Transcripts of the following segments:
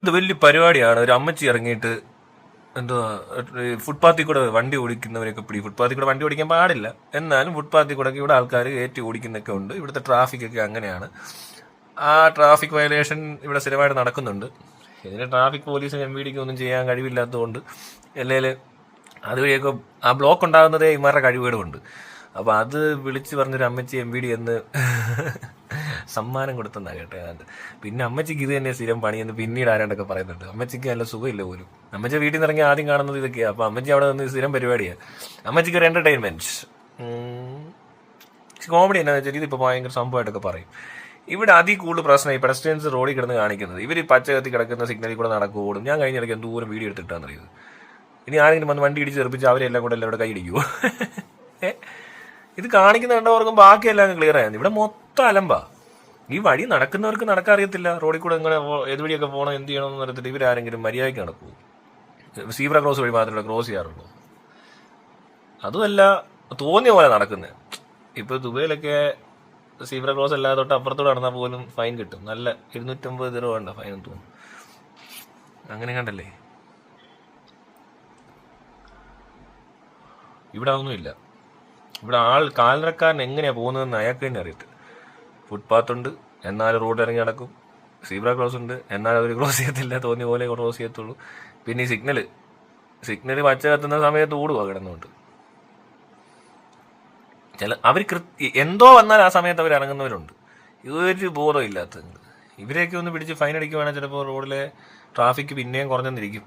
ഇത് വലിയ പരിപാടിയാണ്. ഒരു അമ്മച്ചി ഇറങ്ങിയിട്ട് എന്തുവാ ഫുട്പാത്തിൽ കൂടെ വണ്ടി ഓടിക്കുന്നവരൊക്കെ ഫുട്പാത്തിൽ കൂടെ വണ്ടി ഓടിക്കാൻ പാടില്ല, എന്നാലും ഫുട്പാത്തിൽ കൂടെ ഇവിടെ ആൾക്കാർ കയറ്റി ഓടിക്കുന്നൊക്കെ ഉണ്ട്. ഇവിടുത്തെ ട്രാഫിക് ഒക്കെ അങ്ങനെയാണ്. ആ ട്രാഫിക് വയലേഷൻ ഇവിടെ സ്ഥിരമായിട്ട് നടക്കുന്നുണ്ട്. ഇതിന് ട്രാഫിക് പോലീസിന് MVDക്ക് ഒന്നും ചെയ്യാൻ കഴിവില്ലാത്തതുകൊണ്ട് അല്ലെങ്കിൽ അതുവഴിയൊക്കെ ആ ബ്ലോക്ക് ഉണ്ടാകുന്നതേ ഇമാരുടെ കഴിവുകളുമുണ്ട്. അപ്പോൾ അത് വിളിച്ച് പറഞ്ഞൊരു അമ്മച്ചി MVD എന്ന് സമ്മാനം കൊടുത്തെന്നാ കേട്ടെ. അത് പിന്നെ അമ്മച്ചിക്ക് ഇത് തന്നെ സ്ഥിരം പണിയെന്ന് പിന്നീട് ആരാണ്ടൊക്കെ പറയുന്നുണ്ട്. അമ്മച്ചിക്ക് നല്ല സുഖമില്ല പോലും. അമ്മച്ചി വീട്ടിൽ നിന്ന് ഇറങ്ങി ആദ്യം കാണുന്നത് ഇതൊക്കെയാണ്. അപ്പോൾ അമ്മച്ചി അവിടെ നിന്ന് സ്ഥിരം പരിപാടിയാണ്. അമ്മച്ചിക്ക് ഒരു എൻ്റർടൈൻമെൻറ്റ് കോമഡി എന്നാന്ന് വെച്ചാൽ ഇതിപ്പോൾ ഭയങ്കര സംഭവമായിട്ടൊക്കെ പറയും. ഇവിടെ കൂടുതൽ പ്രശ്നം ഈ പെഡസ്ട്രിയൻസ് റോഡിൽ കിടന്ന് കാണിക്കുന്നത്. ഇവർ പച്ച കത്തി കിടക്കുന്ന സിഗ്നലിൽ കൂടെ നടക്കുകയോടും. ഞാൻ കഴിഞ്ഞ ഇടയ്ക്ക് എന്തോരം വീഡിയോ എടുത്തിട്ടാന്ന് അറിയുന്നത്. ഇനി ആരെങ്കിലും വന്ന് വണ്ടി ഇടിച്ച് തെറിപ്പിച്ച് അവരെല്ലാം കൂടെ എല്ലാവരുടെ കൈ ഇടിക്കുമോ? ഇത് കാണിക്കുന്ന കണ്ടവർക്കും ബാക്കിയെല്ലാം ക്ലിയർ ആയിരുന്നു. ഇവിടെ മൊത്തം അലമ്പാ. ഈ വഴി നടക്കുന്നവർക്ക് നടക്കാൻ അറിയത്തില്ല. റോഡിൽ കൂടെ ഇങ്ങനെ ഏതുവഴിയൊക്കെ പോകണം, എന്ത് ചെയ്യണമെന്ന് അറിയത്തില്ല. ഇവരാരെങ്കിലും മര്യാദയ്ക്ക് നടക്കുമോ? സീബ്ര ക്രോസ് വഴി മാത്രമല്ല ക്രോസ് ചെയ്യാറുള്ളൂ. അതുമല്ല തോന്നിയ പോലെ നടക്കുന്നത്. ഇപ്പോൾ ദുബൈയിലൊക്കെ സീബ്ര ക്രോസ് അല്ലാതെ തൊട്ട് അപ്പുറത്തോടെ നടന്നാൽ പോലും ഫൈൻ കിട്ടും. നല്ല 250 രൂപ വേണ്ട ഫൈൻ തോന്നും. അങ്ങനെ കണ്ടല്ലേ. ഇവിടെ ഒന്നുമില്ല. ഇവിടെ കാൽനടക്കാരൻ എങ്ങനെയാണ് പോകുന്നതെന്ന് അയാൾക്ക് തന്നെ അറിയത്തില്ല. ഫുട്പാത്ത് ഉണ്ട്, എന്നാലും റോഡ് ഇറങ്ങി നടക്കും. സീബ്ര ക്രോസ് ഉണ്ട്, എന്നാലും അവർ ക്രോസ് ചെയ്യത്തില്ല. തോന്നിയ പോലെ ക്രോസ് ചെയ്യത്തുള്ളൂ. പിന്നെ ഈ സിഗ്നൽ പച്ച കത്തുന്ന സമയത്ത് ഓടുക കിടന്നുകൊണ്ട്. അവർ എന്തോ വന്നാൽ ആ സമയത്ത് അവർ ഇറങ്ങുന്നവരുണ്ട്. ഇതൊരു ബോധം ഇല്ലാത്തത്. ഇവരെയൊക്കെ ഒന്ന് പിടിച്ച് ഫൈൻ അടിക്കുവാണെങ്കിൽ ചിലപ്പോൾ റോഡിലെ ട്രാഫിക് പിന്നെയും കുറഞ്ഞെന്നിരിക്കും.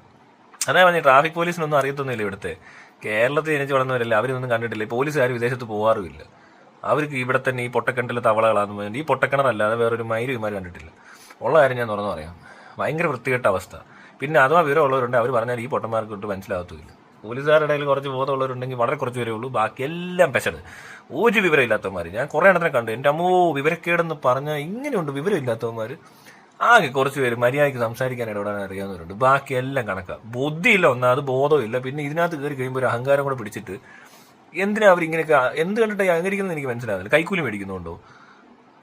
അതേ പറഞ്ഞ് ട്രാഫിക് പോലീസിനൊന്നും അറിയത്തൊന്നുമില്ല. ഇവിടുത്തെ കേരളത്തിൽ ജനിച്ച് വളർന്നവരല്ലേ, അവരൊന്നും കണ്ടിട്ടില്ല. പോലീസുകാർ വിദേശത്ത് പോകാറുമില്ല. അവർക്ക് ഇവിടെ തന്നെ ഈ പൊട്ടക്കിണറ്റിലെ തവളകളാന്ന് പറഞ്ഞാൽ ഈ പൊട്ടക്കിണറല്ലാതെ വേറൊരു മയിലുമാർ കണ്ടിട്ടില്ല. ഉള്ള കാര്യം ഞാൻ തുറന്നു പറയാം. ഭയങ്കര വൃത്തികെട്ട അവസ്ഥ. പിന്നെ അഥവാ വിവരമുള്ളവരുണ്ട്, അവർ പറഞ്ഞാൽ ഈ പൊട്ടന്മാർക്ക് തൊട്ട് മനസ്സിലാകത്തുമില്ല. പോലീസുകാരുടെ ഇടയിൽ കുറച്ച് ബോധമുള്ളവരുണ്ടെങ്കിൽ വളരെ കുറച്ച് വരെ ഉള്ളൂ. ബാക്കിയെല്ലാം പെശട്, ഒരു വിവരമില്ലാത്തവന്മാർ. ഞാൻ കുറേ എണ്ണത്തിനെ കണ്ടു. എൻ്റെ അമ്മോ വിവരക്കേടെന്ന് പറഞ്ഞാൽ ഇങ്ങനെയുണ്ട് വിവരമില്ലാത്തവന്മാർ. ആകെ കുറച്ച് പേര് മര്യാദയ്ക്ക് സംസാരിക്കാൻ ഇടപെടാൻ അറിയാവുന്നവരുണ്ട്. ബാക്കിയെല്ലാം കണക്കാം. ബുദ്ധിയില്ല, ഒന്നാമത് ബോധമില്ല. പിന്നെ ഇതിനകത്ത് കയറി കഴിയുമ്പോൾ ഒരു അഹങ്കാരം കൂടെ പിടിച്ചിട്ട് എന്തിനാ അവരിങ്ങനെയൊക്കെ എന്ത് കണ്ടിട്ട് അഹങ്കരിക്കുന്നത് എനിക്ക് മനസ്സിലാവില്ല. കൈക്കൂലി മേടിക്കുന്നുണ്ടോ?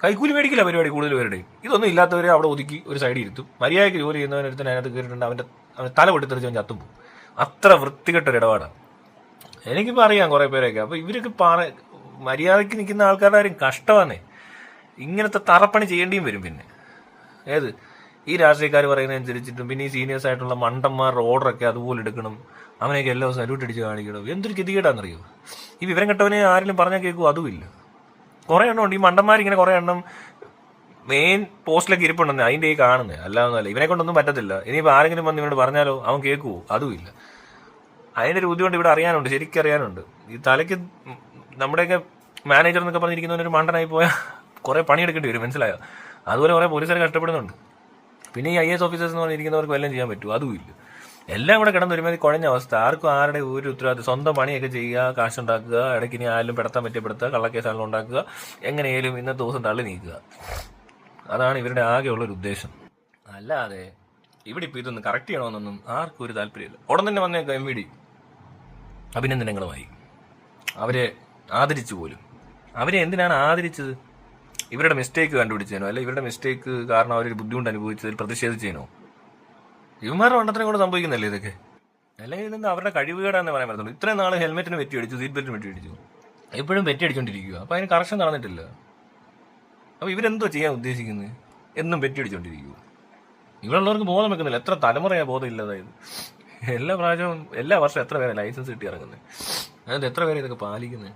കൈക്കൂലി മേടിക്കില്ല പരിപാടി കൂടുതൽ പേരുടെയും. ഇതൊന്നും ഇല്ലാത്തവരെ അവിടെ ഒതുക്കി ഒരു സൈഡിൽ ഇരുത്തും. മര്യാദയ്ക്ക് ജോലി ചെയ്യുന്നവനടുത്ത് അതിനകത്ത് കയറിയിട്ടുണ്ട് അവൻ്റെ തല പൊട്ടിത്തെറിച്ച് അവൻ ചത്തും പോകും. അത്ര വൃത്തികെട്ടൊരു ഇടപാടാണ്. എനിക്കിപ്പോൾ അറിയാം കുറേ പേരൊക്കെ. അപ്പോൾ ഇവരൊക്കെ മര്യാദയ്ക്ക് നിൽക്കുന്ന ആൾക്കാരുടെ കാര്യം കഷ്ടമാണേ. ഇങ്ങനത്തെ തറപ്പണി ചെയ്യേണ്ടിയും വരും. പിന്നെ ഈ രാഷ്ട്രീയക്കാർ പറയുന്നതനുസരിച്ചിട്ടും പിന്നെ ഈ സീനിയേഴ്സ് ആയിട്ടുള്ള മണ്ടന്മാരുടെ ഓർഡറൊക്കെ അതുപോലെ എടുക്കണം. അവനെയൊക്കെ എല്ലാ ദിവസവും സല്യൂട്ട് അടിച്ച് കാണിക്കണം. എന്തൊരു ഗതികേടാണെന്നറിയോ. ഈ വിവരം കെട്ടവനെ ആരെങ്കിലും പറഞ്ഞാൽ കേൾക്കും, അതുമില്ല. കുറേ എണ്ണം ഉണ്ട്. ഈ മണ്ടന്മാരിങ്ങനെ കുറേ എണ്ണം മെയിൻ പോസ്റ്റിലൊക്കെ ഇരിപ്പുണ്ടെന്ന് അതിൻ്റെ ഈ കാണുന്നത്. അല്ലാതൊന്നുമല്ല, ഇവനെ കൊണ്ടൊന്നും പറ്റത്തില്ല. ഇനിയിപ്പോൾ ആരെങ്കിലും വന്ന് ഇവനോട് പറഞ്ഞാലോ അവൻ കേൾക്കുമോ? അതുമില്ല. അതിൻ്റെ ഒരു ബുദ്ധിമുട്ട് ഇവിടെ അറിയാനുണ്ട്, ശരിക്കും അറിയാനുണ്ട്. ഈ തലയ്ക്ക് നമ്മുടെയൊക്കെ മാനേജർ എന്നൊക്കെ പറഞ്ഞിരിക്കുന്നവനൊരു മണ്ടനായി പോയാൽ കുറേ പണിയെടുക്കേണ്ടി വരും, മനസ്സിലായോ? അതുപോലെ കുറേ പോലീസുകാർ കഷ്ടപ്പെടുന്നുണ്ട്. പിന്നെ ഈ IAS ഓഫീസേഴ്സ് എന്ന് പറഞ്ഞിരിക്കുന്നവർക്ക് വല്ലതും ചെയ്യാൻ പറ്റുമോ? അതുമില്ല. എല്ലാം കൂടെ കിടന്ന് ഒരുമാതിരി കുഴഞ്ഞ അവസ്ഥ. ആർക്കും ആരുടെ ഒരു ഉത്തരവാദിത്വം. സ്വന്തം പണിയൊക്കെ ചെയ്യുക, കാശുണ്ടാക്കുക, ഇടയ്ക്ക് ഇനി ആയാലും പെടുത്താൻ പറ്റിയപ്പെടുത്തുക, കള്ളക്കേസാണെങ്കിലും ഉണ്ടാക്കുക, എങ്ങനെയായാലും ഇന്നത്തെ ദിവസം തള്ളി നീക്കുക. അതാണ് ഇവരുടെ ആകെയുള്ളൊരു ഉദ്ദേശം. അല്ലാതെ ഇവിടെ ഇപ്പോൾ ഇതൊന്നും കറക്റ്റ് ചെയ്യണമെന്നൊന്നും ആർക്കും ഒരു താല്പര്യമില്ല. ഉടൻ തന്നെ വന്നേക്കാം MVD അഭിനന്ദനങ്ങളുമായി. അവരെ ആദരിച്ചു പോലും. അവരെ എന്തിനാണ് ആദരിച്ചത്? ഇവരുടെ മിസ്റ്റേക്ക് കണ്ടുപിടിച്ചേനോ, അല്ല ഇവരുടെ മിസ്റ്റേക്ക് കാരണം അവരൊരു ബുദ്ധിമുട്ട് അനുഭവിച്ചതിൽ പ്രതിഷേധിച്ചേനോ? ഇവന്മാരുടെ വണ്ടത്തിനെ കൊണ്ട് സംഭവിക്കുന്നല്ലേ ഇതൊക്കെ? അല്ലെങ്കിൽ ഇതൊന്നും അവരുടെ കഴിവുകേടാന്ന് പറയാൻ പറ്റത്തുള്ളൂ. ഇത്രയും നാൾ ഹെൽമെറ്റിന് വെറ്റി അടിച്ചു, സീറ്റ് ബെൽറ്റിന് വെറ്റി അടിച്ചു, എപ്പോഴും വെറ്റി അടിച്ചുകൊണ്ടിരിക്കുക. അപ്പോൾ അതിന് കറക്ഷൻ നടന്നിട്ടില്ല. അപ്പോൾ ഇവരെന്തോ ചെയ്യാൻ ഉദ്ദേശിക്കുന്നത്? എന്നും വെറ്റി അടിച്ചുകൊണ്ടിരിക്കുക. ഇവിടെ ഉള്ളവർക്ക് ബോധം വെക്കുന്നില്ല. എത്ര തലമുറയാണ് ബോധം ഇല്ലാതായത്. എല്ലാ വർഷവും എത്ര പേരെ ലൈസൻസ് കിട്ടി ഇറങ്ങുന്നത്? അതിനകത്ത് എത്ര പേരെ ഇതൊക്കെ പാലിക്കുന്നത്?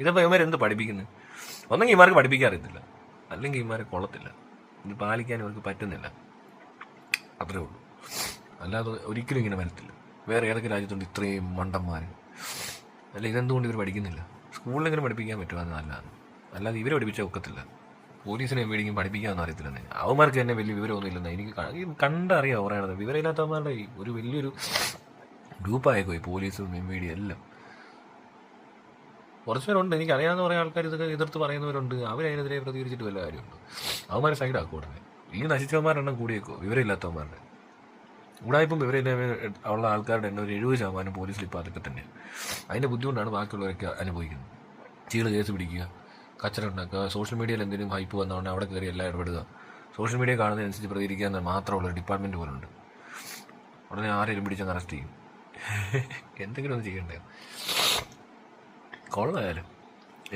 ഇതിപ്പോൾ ഇവരെന്ത് പഠിപ്പിക്കുന്നത്? ഒന്നെങ്കിൽ ഇമാർക്ക് പഠിപ്പിക്കാൻ അറിയത്തില്ല, അല്ലെങ്കിൽ ഇമാരെ കൊള്ളത്തില്ല. ഇത് പാലിക്കാൻ ഇവർക്ക് പറ്റുന്നില്ല. അത്രേ ഉള്ളൂ. അല്ലാതെ ഒരിക്കലും ഇങ്ങനെ വരത്തില്ല. വേറെ ഏതൊക്കെ രാജ്യത്തുണ്ട് ഇത്രയും മണ്ടന്മാർ? അല്ല ഇതെന്തുകൊണ്ട് ഇവർ പഠിക്കുന്നില്ല? സ്കൂളിലെങ്കിലും പഠിപ്പിക്കാൻ പറ്റുമോ? അല്ലാതെ ഇവരെ പഠിപ്പിച്ചാൽ ഒക്കത്തില്ല. പോലീസിനെ എവിടെയെങ്കിലും പഠിപ്പിക്കാമെന്ന് അറിയത്തില്ലെന്നേ. അവന്മാർക്ക് തന്നെ വലിയ വിവരമൊന്നും ഇല്ലെന്നേ എനിക്ക് കണ്ടറിയാം. പറയണത് വിവരമില്ലാത്തവന്മാരുടെ ഒരു വലിയൊരു ഗ്രൂപ്പായേക്കോ ഈ പോലീസും MVD എല്ലാം. കുറച്ച് പേരുണ്ട്, എനിക്കറിയാവുന്ന കുറേ ആൾക്കാർ ഇതൊക്കെ എതിർത്ത് പറയുന്നവരുണ്ട്. അവരതിനെതിരെ പ്രതികരിച്ചിട്ട് വല്ല കാര്യമുണ്ട്? അവന്മാരെ സൈഡാക്കും ഉടനെ. ഈ നശിച്ചവന്മാരുടെ എണ്ണം കൂടിയേക്കോ വിവരമില്ലാത്തവന്മാരുടെ. ഉടായ്പും വിവരമില്ലായ്മ ഉള്ള ആൾക്കാരുടെ എണ്ണം ഒരു 70% പോലീസിൽ ഇപ്പോൾ അതൊക്കെ തന്നെയാണ്. അതിൻ്റെ ബുദ്ധിമുട്ടാണ് ബാക്കിയുള്ളവരൊക്കെ അനുഭവിക്കുന്നത്. ചീള് കേസ് പിടിക്കുക, കച്ചറ ഉണ്ടാക്കുക, സോഷ്യൽ മീഡിയയിൽ എന്തെങ്കിലും ഹൈപ്പ് വന്നതുകൊണ്ട് അവിടെ കയറി എല്ലാം ഇടപെടുക, സോഷ്യൽ മീഡിയ കാണുന്നതനുസരിച്ച് പ്രതികരിക്കുക എന്ന് മാത്രമുള്ള ഡിപ്പാർട്ട്മെൻറ്റ് പോലുണ്ട്. ഉടനെ ആരെങ്കിലും പിടിച്ചങ്ങ് അറസ്റ്റ് ചെയ്യും. എന്തെങ്കിലും ഒന്ന് ചെയ്യണ്ടേ? കൊള്ളായാലും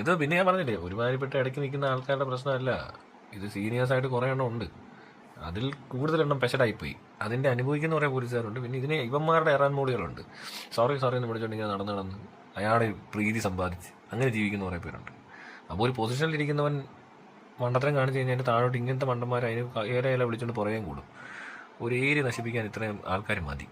ഇത് പിന്നെ ഞാൻ പറഞ്ഞില്ലേ, ഒരുമാതിരിപ്പെട്ട ഇടയ്ക്ക് നിൽക്കുന്ന ആൾക്കാരുടെ പ്രശ്നമല്ല ഇത്. സീനിയേഴ്സായിട്ട് കുറേ എണ്ണം ഉണ്ട്, അതിൽ കൂടുതലെണ്ണം പെശടായിപ്പോയി. അതിൻ്റെ അനുഭവിക്കുന്ന കുറേ പോലീസുകാരുണ്ട്. പിന്നെ ഇതിനെ ഇവന്മാരുടെ ഇറാൻ മോഡികളുണ്ട്. സോറി എന്ന് വിളിച്ചോണ്ടെങ്കിൽ നടന്ന് അയാളെ പ്രീതി സമ്പാദിച്ച് അങ്ങനെ ജീവിക്കുന്ന കുറേ പേരുണ്ട്. അപ്പോൾ ഒരു പൊസിഷനിലിരിക്കുന്നവൻ മണ്ടത്തരം കാണിച്ച് കഴിഞ്ഞാൽ അതിൻ്റെ താഴോട്ട് ഇങ്ങനത്തെ മണ്ടന്മാർ അതിന് ഏറെ വിളിച്ചുകൊണ്ട് പുറകെയും കൂടും. ഒരു ഏരിയ നശിപ്പിക്കാൻ ഇത്രയും ആൾക്കാർ മതി.